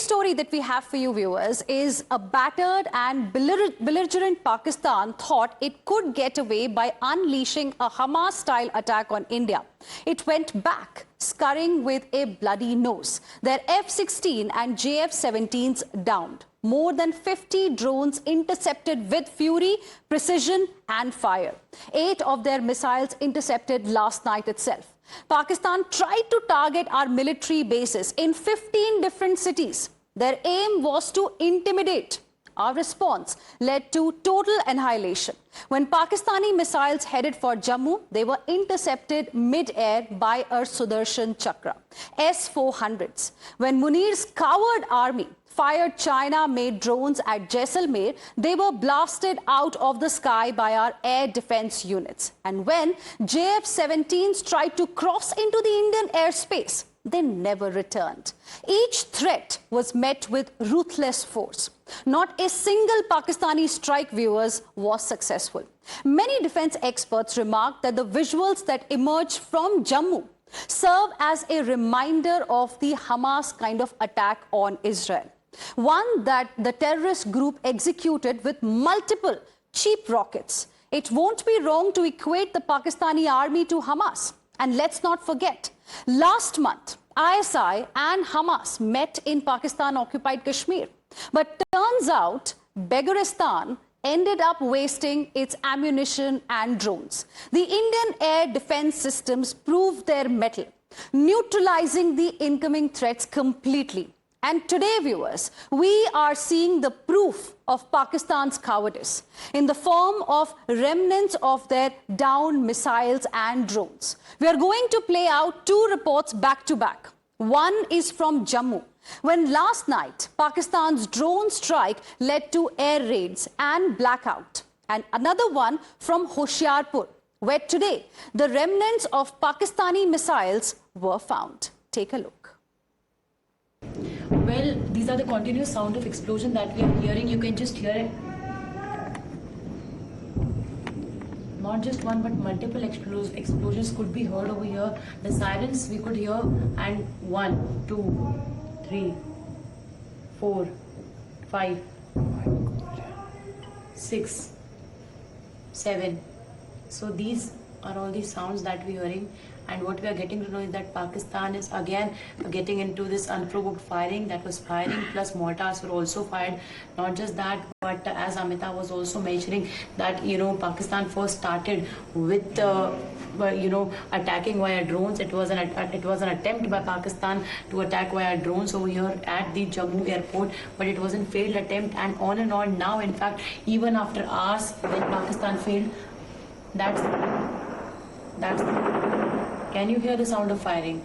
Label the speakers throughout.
Speaker 1: big story that we have for you viewers is a battered and belligerent Pakistan thought it could get away by unleashing a Hamas-style attack on India. It went back, scurrying with a bloody nose. Their F-16 and JF-17s downed. More than 50 drones intercepted with fury, precision and fire. 8 of their missiles intercepted last night itself. Pakistan tried to target our military bases in 15 different cities. Their aim was to intimidate. Our response led to total annihilation. When Pakistani missiles headed for Jammu, they were intercepted mid-air by our Sudarshan Chakra, S-400s. When Munir's coward army fired China-made drones at Jaisalmer, they were blasted out of the sky by our air defense units. And when JF-17s tried to cross into the Indian airspace, they never returned. Each threat was met with ruthless force. Not a single Pakistani strike, viewers, was successful. Many defense experts remarked that the visuals that emerged from Jammu serve as a reminder of the Hamas kind of attack on Israel. One that the terrorist group executed with multiple cheap rockets. It won't be wrong to equate the Pakistani army to Hamas. And let's not forget, last month, ISI and Hamas met in Pakistan-occupied Kashmir. But turns out, Begaristan ended up wasting its ammunition and drones. The Indian air defense systems proved their mettle, neutralizing the incoming threats completely. And today, viewers, we are seeing the proof of Pakistan's cowardice in the form of remnants of their downed missiles and drones. We are going to play out 2 reports back to back. One is from Jammu, when last night Pakistan's drone strike led to air raids and blackout. And another one from Hoshiarpur, where today the remnants of Pakistani missiles were found. Take a look.
Speaker 2: Well, these are the continuous sound of explosion that we are hearing. You can just hear it. Not just one, but multiple explosions could be heard over here. The sirens we could hear, and 1, 2, 3, 4, 5, 6, 7. So these are all the sounds that we're hearing. And what we are getting to know is that Pakistan is again getting into this unprovoked firing that was firing, plus mortars were also fired. Not just that, but as Amita was also mentioning that, Pakistan first started with, attacking via drones. It was an attempt by Pakistan to attack via drones over here at the Jammu airport, but it was a failed attempt, and on and on. Now, in fact, even after hours when Pakistan failed, can you hear the sound of firing?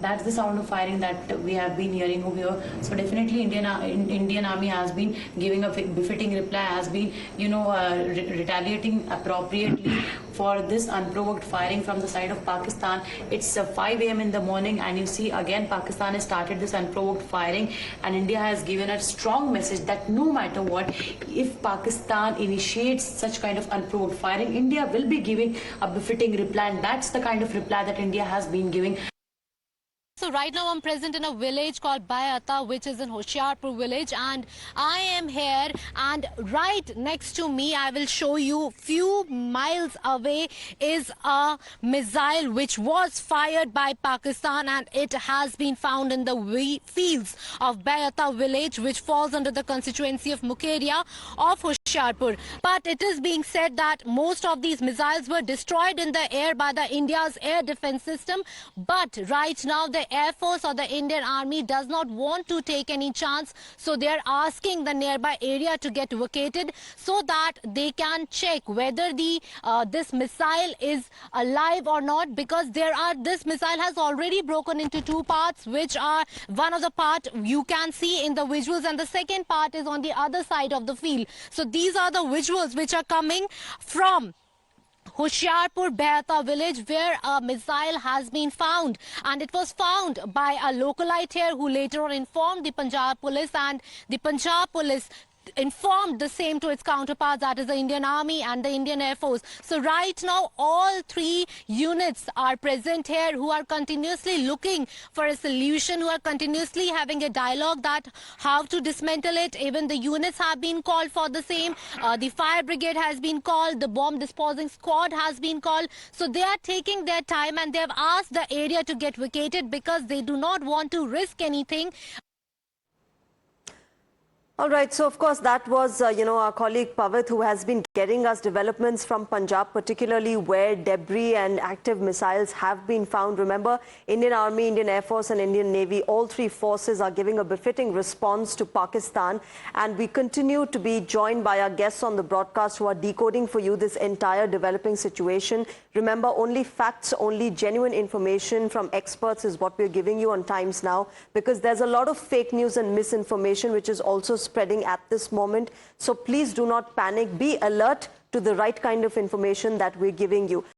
Speaker 2: That's the sound of firing that we have been hearing over here. So definitely Indian Army has been giving a befitting reply, has been, retaliating appropriately for this unprovoked firing from the side of Pakistan. It's 5 a.m. in the morning, and you see again Pakistan has started this unprovoked firing, and India has given a strong message that no matter what, if Pakistan initiates such kind of unprovoked firing, India will be giving a befitting reply, and that's the kind of reply that India has been giving.
Speaker 3: So right now I'm present in a village called Bayata, which is in Hoshiarpur village, and I am here, and right next to me I will show you few miles away is a missile which was fired by Pakistan, and it has been found in the fields of Bayata village, which falls under the constituency of Mukeria of Hoshiarpur. But it is being said that most of these missiles were destroyed in the air by the India's air defense system, but right now the Air Force or the Indian Army does not want to take any chance, so they are asking the nearby area to get vacated so that they can check whether this missile is alive or not, because this missile has already broken into 2 parts, which are one of the part you can see in the visuals, and the second part is on the other side of the field. So these are the visuals which are coming from Hoshiarpur Bayata village, where a missile has been found, and it was found by a localite here who later on informed the Punjab police, and the Punjab police informed the same to its counterparts, that is the Indian Army and the Indian Air Force. So right now, all three units are present here who are continuously looking for a solution, who are continuously having a dialogue that how to dismantle it. Even the units have been called for the same. The fire brigade has been called. The bomb disposing squad has been called. So they are taking their time and they have asked the area to get vacated because they do not want to risk anything.
Speaker 4: All right, so of course that was, our colleague Pavit, who has been getting us developments from Punjab, particularly where debris and active missiles have been found. Remember, Indian Army, Indian Air Force and Indian Navy, all three forces are giving a befitting response to Pakistan. And we continue to be joined by our guests on the broadcast who are decoding for you this entire developing situation. Remember, only facts, only genuine information from experts is what we're giving you on Times Now, because there's a lot of fake news and misinformation which is also spreading at this moment. So please do not panic. Be alert to the right kind of information that we're giving you.